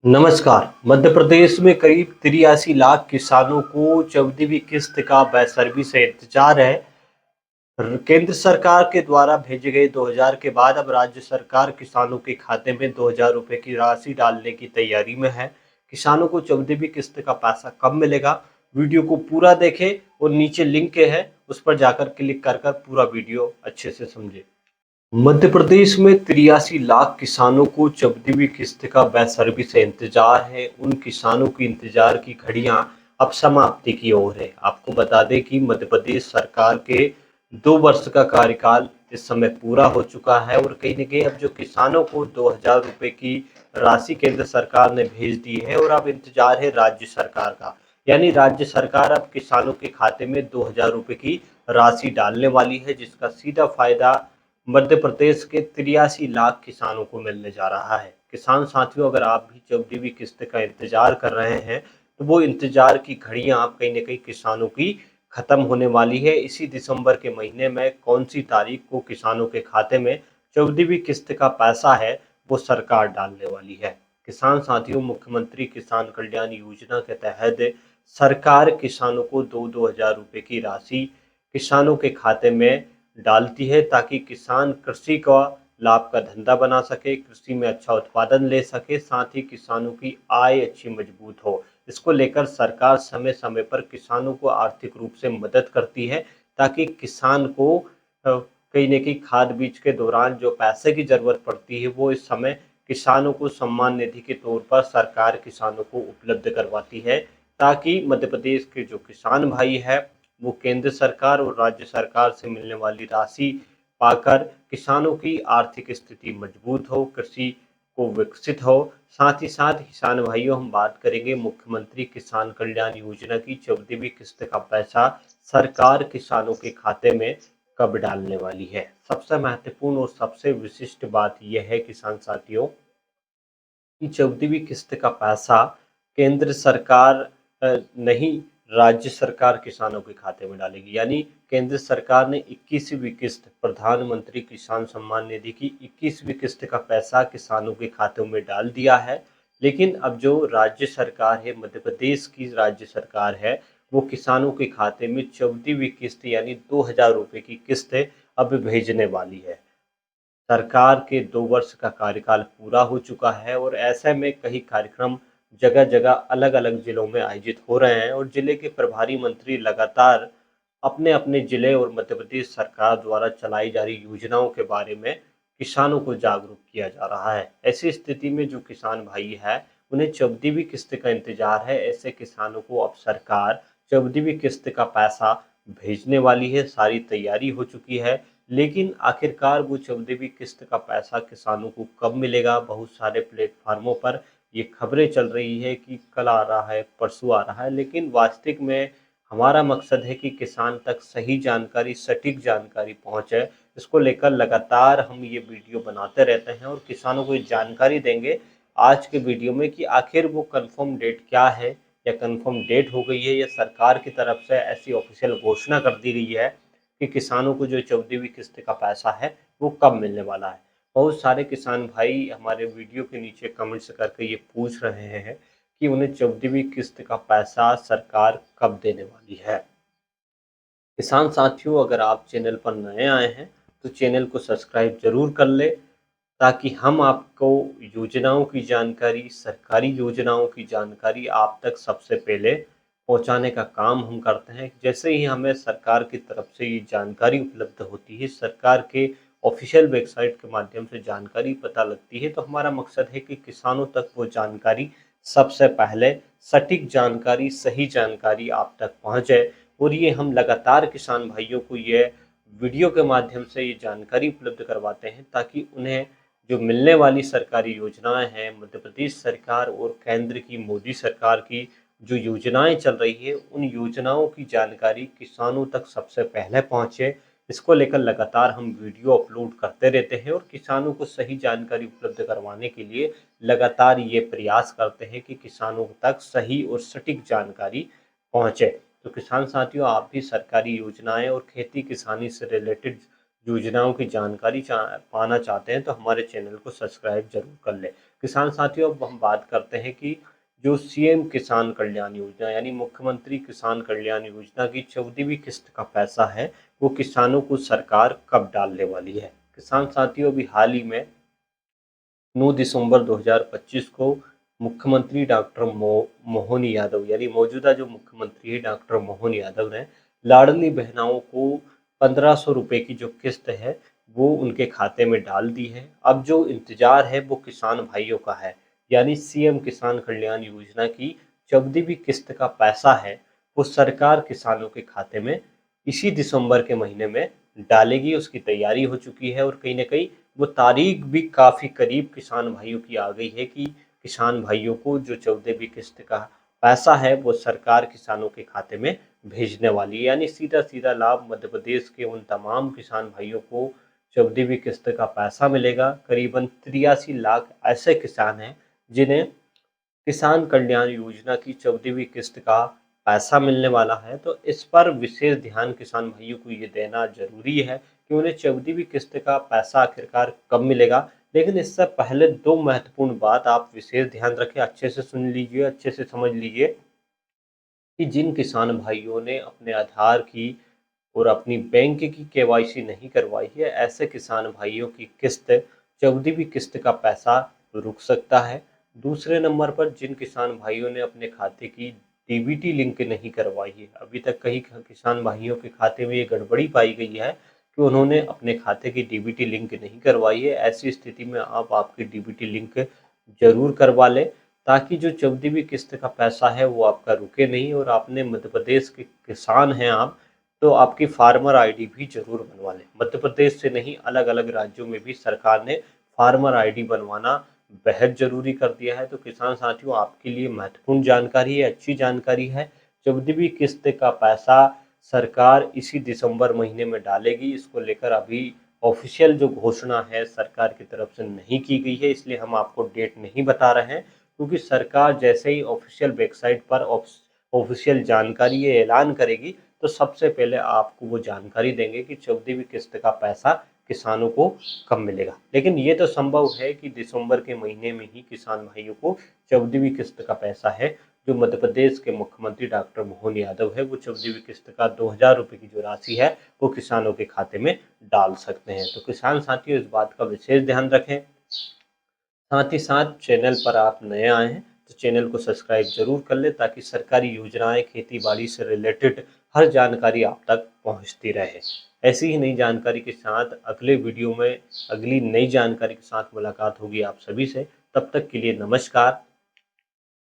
नमस्कार। मध्य प्रदेश में करीब 83 लाख किसानों को 14वीं किस्त का बेसब्री से इंतजार है। केंद्र सरकार के द्वारा भेजे गए 2000 के बाद अब राज्य सरकार किसानों के खाते में 2000 रुपए की राशि डालने की तैयारी में है। किसानों को 14वीं किस्त का पैसा कब मिलेगा? वीडियो को पूरा देखें और नीचे लिंक है उस पर जाकर क्लिक कर कर पूरा वीडियो अच्छे से समझें। मध्य प्रदेश में 83 लाख किसानों को 14वीं किस्त का बेसब्री से इंतजार है। उन किसानों की इंतजार की घड़ियां अब समाप्ति की ओर है। आपको बता दें कि मध्य प्रदेश सरकार के 2 वर्ष का कार्यकाल इस समय पूरा हो चुका है और कहीं न कहीं अब जो किसानों को 2000 रुपए की राशि केंद्र सरकार ने भेज दी है और अब इंतजार है राज्य सरकार का। यानी राज्य सरकार अब किसानों के खाते में 2000 रुपए की राशि डालने वाली है, जिसका सीधा फायदा मध्य प्रदेश के 83 लाख किसानों को मिलने जा रहा है। किसान साथियों, अगर आप भी 14वीं किस्त का इंतजार कर रहे हैं, तो वो इंतजार की घड़ियां आप कहीं न कहीं किसानों की खत्म होने वाली है। इसी दिसंबर के महीने में कौन सी तारीख को किसानों के खाते में 14वीं किस्त का पैसा है, वो सरकार डालने वाली है। किसान साथियों, मुख्यमंत्री किसान कल्याण योजना के तहत सरकार किसानों को 2-2 हज़ार रुपए की राशि किसानों के खाते में डालती है, ताकि किसान कृषि का लाभ का धंधा बना सके, कृषि में अच्छा उत्पादन ले सके, साथ ही किसानों की आय अच्छी मजबूत हो। इसको लेकर सरकार समय समय पर किसानों को आर्थिक रूप से मदद करती है, ताकि किसान को कहीं न कहीं खाद बीज के दौरान जो पैसे की ज़रूरत पड़ती है, वो इस समय किसानों को सम्मान निधि के तौर पर सरकार किसानों को उपलब्ध करवाती है, ताकि मध्य प्रदेश के जो किसान भाई है, वो केंद्र सरकार और राज्य सरकार से मिलने वाली राशि पाकर किसानों की आर्थिक स्थिति मजबूत हो, कृषि को विकसित हो। साथ ही साथ किसान भाइयों, हम बात करेंगे मुख्यमंत्री किसान कल्याण योजना की 14वीं किस्त का पैसा सरकार किसानों के खाते में कब डालने वाली है। सबसे महत्वपूर्ण और सबसे विशिष्ट बात यह है किसान साथियों, कि 14वीं किस्त का पैसा केंद्र सरकार नहीं, राज्य सरकार किसानों के खाते में डालेगी। यानी केंद्र सरकार ने 21वीं किस्त प्रधानमंत्री किसान सम्मान निधि की 21वीं किस्त का पैसा किसानों के खातों में डाल दिया है। लेकिन अब जो राज्य सरकार है, मध्य प्रदेश की राज्य सरकार है, वो किसानों के खाते में 14वीं किस्त यानी 2000 रुपए की किस्त अब भेजने वाली है। सरकार के 2 वर्ष का कार्यकाल पूरा हो चुका है और ऐसे में कई कार्यक्रम जगह-जगह अलग-अलग जिलों में आयोजित हो रहे हैं और जिले के प्रभारी मंत्री लगातार अपने-अपने जिले और मध्य प्रदेश सरकार द्वारा चलाई जा रही योजनाओं के बारे में किसानों को जागरूक किया जा रहा है। ऐसी स्थिति में जो किसान भाई है, उन्हें 14वीं किस्त का इंतजार है। ऐसे किसानों को अब सरकार 14वीं किस्त का पैसा भेजने वाली है, सारी तैयारी हो चुकी है। लेकिन आखिरकार वो 14वीं किस्त का पैसा किसानों को कब मिलेगा? बहुत सारे प्लेटफ़ार्मों पर ये खबरें चल रही है कि कल आ रहा है, परसों आ रहा है, लेकिन वास्तविक में हमारा मकसद है कि किसान तक सही जानकारी, सटीक जानकारी पहुँचे। इसको लेकर लगातार हम ये वीडियो बनाते रहते हैं और किसानों को ये जानकारी देंगे आज के वीडियो में कि आखिर वो कन्फर्म डेट क्या है, या कन्फर्म डेट हो गई है, या सरकार की तरफ से ऐसी ऑफ़िशियल घोषणा कर दी गई है कि किसानों को जो 14वीं किस्त का पैसा है, वो कब मिलने वाला है। बहुत सारे किसान भाई हमारे वीडियो के नीचे कमेंट्स करके ये पूछ रहे हैं कि उन्हें 14वीं किस्त का पैसा सरकार कब देने वाली है। किसान साथियों, अगर आप चैनल पर नए आए हैं, तो चैनल को सब्सक्राइब ज़रूर कर लें, ताकि हम आपको योजनाओं की जानकारी, सरकारी योजनाओं की जानकारी आप तक सबसे पहले पहुंचाने का काम हम करते हैं। जैसे ही हमें सरकार की तरफ से ये जानकारी उपलब्ध होती है, सरकार के ऑफ़िशियल वेबसाइट के माध्यम से जानकारी पता लगती है, तो हमारा मकसद है कि किसानों तक वो जानकारी सबसे पहले, सटीक जानकारी, सही जानकारी आप तक पहुँचे। और ये हम लगातार किसान भाइयों को ये वीडियो के माध्यम से ये जानकारी उपलब्ध करवाते हैं, ताकि उन्हें जो मिलने वाली सरकारी योजनाएं हैं, मध्य प्रदेश सरकार और केंद्र की मोदी सरकार की जो योजनाएं चल रही है, उन योजनाओं की जानकारी किसानों तक सबसे पहले पहुंचे। इसको लेकर लगातार हम वीडियो अपलोड करते रहते हैं और किसानों को सही जानकारी उपलब्ध करवाने के लिए लगातार ये प्रयास करते हैं कि किसानों तक सही और सटीक जानकारी पहुंचे। तो किसान साथियों, आप भी सरकारी योजनाएं और खेती किसानी से रिलेटेड योजनाओं की जानकारी पाना चाहते हैं, तो हमारे चैनल को सब्सक्राइब जरूर कर लें। किसान साथियों, अब हम बात करते हैं कि जो सीएम किसान कल्याण योजना यानी मुख्यमंत्री किसान कल्याण योजना की 14वीं किस्त का पैसा है, वो किसानों को सरकार कब डालने वाली है। किसान साथियों, अभी हाल ही में 9 दिसंबर 2025 को मुख्यमंत्री डॉक्टर मोहन यादव यानी मौजूदा जो मुख्यमंत्री है डॉक्टर मोहन यादव ने लाडली बहनाओं को 1500 रुपए की जो किस्त है वो उनके खाते में डाल दी है। अब जो इंतजार है वो किसान भाइयों का है, यानी सीएम किसान कल्याण योजना की 14वीं किस्त का पैसा है वो सरकार किसानों के खाते में इसी दिसंबर के महीने में डालेगी। उसकी तैयारी हो चुकी है और कहीं ना कहीं वो तारीख भी काफ़ी करीब किसान भाइयों की आ गई है कि किसान भाइयों को जो 14वीं किस्त का पैसा है वो सरकार किसानों के खाते में भेजने वाली है। यानी सीधा सीधा लाभ मध्य प्रदेश के उन तमाम किसान भाइयों को 14वीं किस्त का पैसा मिलेगा। करीबन 83 लाख ऐसे किसान हैं जिन्हें किसान कल्याण योजना की 14वीं किस्त का पैसा मिलने वाला है। तो इस पर विशेष ध्यान किसान भाइयों को ये देना ज़रूरी है कि उन्हें 14वीं किस्त का पैसा आखिरकार कब मिलेगा। लेकिन इससे पहले दो महत्वपूर्ण बात आप विशेष ध्यान रखें, अच्छे से सुन लीजिए, अच्छे से समझ लीजिए कि जिन किसान भाइयों ने अपने आधार की और अपनी बैंक की केवाईसी नहीं करवाई है, ऐसे किसान भाइयों की किस्त 14वीं किस्त का पैसा रुक सकता है। दूसरे नंबर पर जिन किसान भाइयों ने अपने खाते की डीबीटी लिंक नहीं करवाई है, अभी तक कई किसान भाइयों के खाते में ये गड़बड़ी पाई गई है कि उन्होंने अपने खाते की डीबीटी लिंक नहीं करवाई है। ऐसी स्थिति में आप आपकी डीबीटी लिंक जरूर करवा लें ताकि जो 14वीं किस्त का पैसा है वो आपका रुके नहीं। और आपने मध्य प्रदेश के किसान हैं आप, तो आपकी फार्मर आईडी भी जरूर बनवा लें। मध्य प्रदेश से नहीं, अलग अलग राज्यों में भी सरकार ने फार्मर आईडी बनवाना बेहद जरूरी कर दिया है। तो किसान साथियों, आपके लिए महत्वपूर्ण जानकारी है, अच्छी जानकारी है। 14वीं किस्त का पैसा सरकार इसी दिसंबर महीने में डालेगी। इसको लेकर अभी ऑफिशियल जो घोषणा है सरकार की तरफ से नहीं की गई है, इसलिए हम आपको डेट नहीं बता रहे हैं, क्योंकि सरकार जैसे ही ऑफिशियल वेबसाइट पर ऑफिशियल जानकारी ये ऐलान करेगी तो सबसे पहले आपको वो जानकारी देंगे कि 14वीं किस्त का पैसा किसानों को कब मिलेगा। लेकिन ये तो संभव है कि दिसंबर के महीने में ही किसान भाइयों को 14वीं किस्त का पैसा है जो मध्य प्रदेश के मुख्यमंत्री डॉक्टर मोहन यादव है वो 14वीं किस्त का 2000 रुपये की जो राशि है वो किसानों के खाते में डाल सकते हैं। तो किसान साथियों, इस बात का विशेष ध्यान रखें। साथ ही साथ चैनल पर आप नए आए हैं तो चैनल को सब्सक्राइब जरूर कर लें ताकि सरकारी योजनाएं, खेती बाड़ी से रिलेटेड हर जानकारी आप तक पहुंचती रहे। ऐसी ही नई जानकारी के साथ अगले वीडियो में अगली नई जानकारी के साथ मुलाकात होगी आप सभी से। तब तक के लिए नमस्कार।